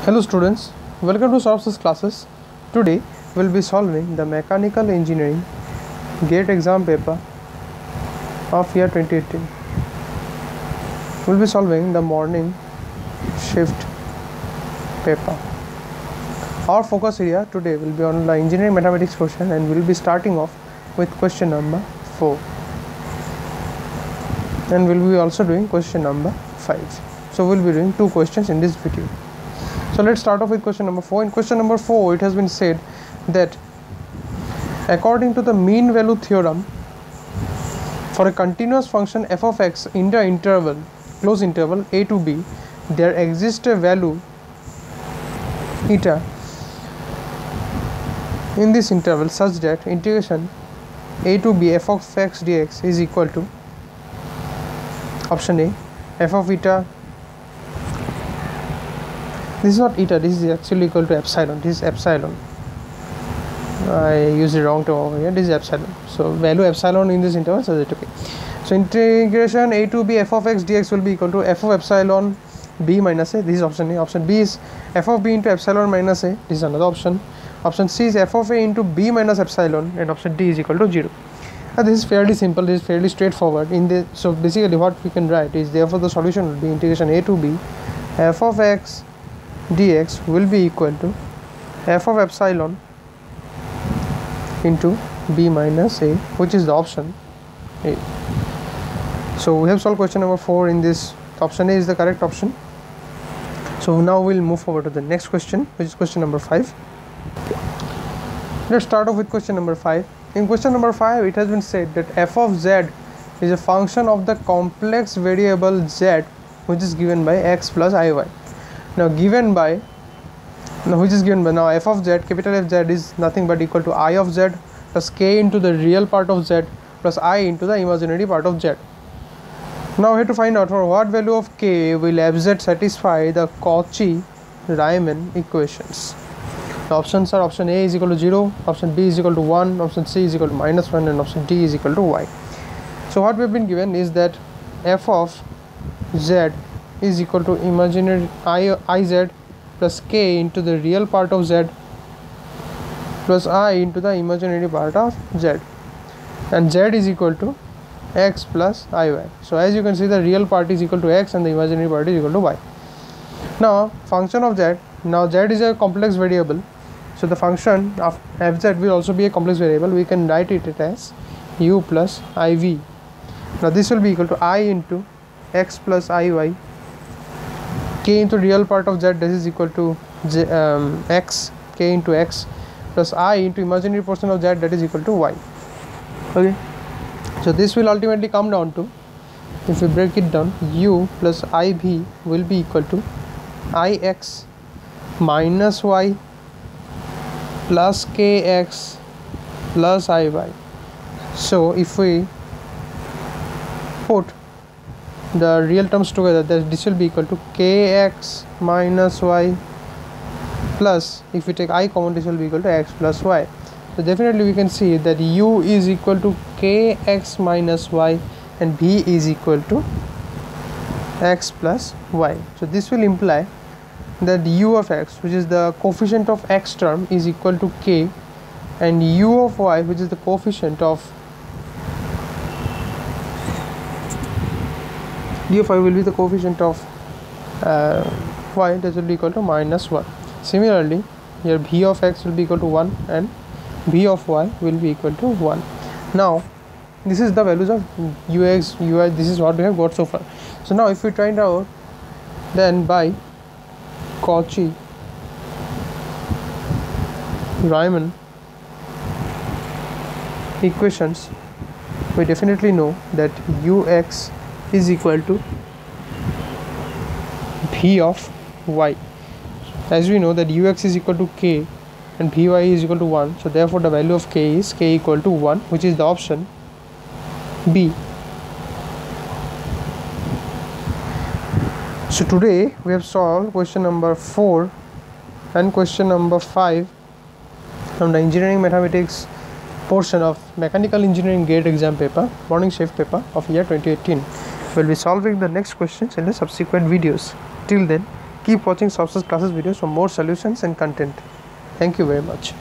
Hello students, welcome to Sources classes. Today we will be solving the mechanical engineering GATE exam paper of year 2018. We will be solving the morning shift paper. Our focus area today will be on the engineering mathematics portion, and we will be starting off with question number 4, and we will be also doing question number 5. So we will be doing 2 questions in this video. So let's start off with question number 4. In question number 4, it has been said that according to the mean value theorem, for a continuous function f of x in the interval, close interval a to b, there exists a value eta in this interval such that integration a to b f of x dx is equal to option A, f of eta. This is not eta, this is actually equal to epsilon. This is epsilon. I used the wrong term over here. This is epsilon. So value epsilon in this interval, so that okay. So integration a to b f of x dx will be equal to f of epsilon b minus a. This is option A. Option B is f of b into epsilon minus a. This is another option. Option C is f of a into b minus epsilon, and option D is equal to 0. And this is fairly simple. This is fairly straightforward. So basically what we can write is, therefore the solution will be integration a to b f of x dx will be equal to f of epsilon into b minus a, which is the option A. So we have solved question number 4 in this. Option A is the correct option. So now we'll move forward to the next question, which is question number 5. Let's start off with question number 5. In question number 5, it has been said that f of z is a function of the complex variable z, which is given by x plus iy. Now f of z, capital F z, is nothing but equal to I of z plus k into the real part of z plus I into the imaginary part of z. Now we have to find out for what value of k will fz satisfy the Cauchy-Riemann equations. The options are: option A is equal to 0, option B is equal to 1, option C is equal to -1, and option D is equal to y. So what we have been given is that f of z is equal to imaginary iz plus k into the real part of z plus I into the imaginary part of z, and z is equal to x plus iy. So as you can see, the real part is equal to x and the imaginary part is equal to y. Now function of z, now z is a complex variable, so the function of fz will also be a complex variable. We can write it as u plus iv. Now this will be equal to I into x plus iy, k into real part of z, this is equal to x, k into x, plus I into imaginary portion of z, that is equal to y. Okay, so this will ultimately come down to, if we break it down, u plus iv will be equal to ix minus y plus kx plus iy. So if we put the real terms together, this will be equal to kx minus y plus, if we take I common, this will be equal to x plus y. So definitely we can see that u is equal to kx minus y and b is equal to x plus y. So this will imply that u of x, which is the coefficient of x term, is equal to k, and u of y, which is the coefficient of d of y, will be the coefficient of y, that will be equal to -1. Similarly, here b of x will be equal to 1 and b of y will be equal to 1. Now this is the values of ux, uy. This is what we have got so far. So now if we try it out, then by Cauchy-Riemann equations, we definitely know that ux is equal to b of y. As we know that ux is equal to k and by is equal to 1, so therefore the value of k is k equal to 1, which is the option B. So today we have solved question number 4 and question number 5 from the engineering mathematics portion of mechanical engineering GATE exam paper, morning shift paper of year 2018. We'll be solving the next questions in the subsequent videos. Till then, keep keep watching Software Classes videos for more solutions and content. Thank you very much.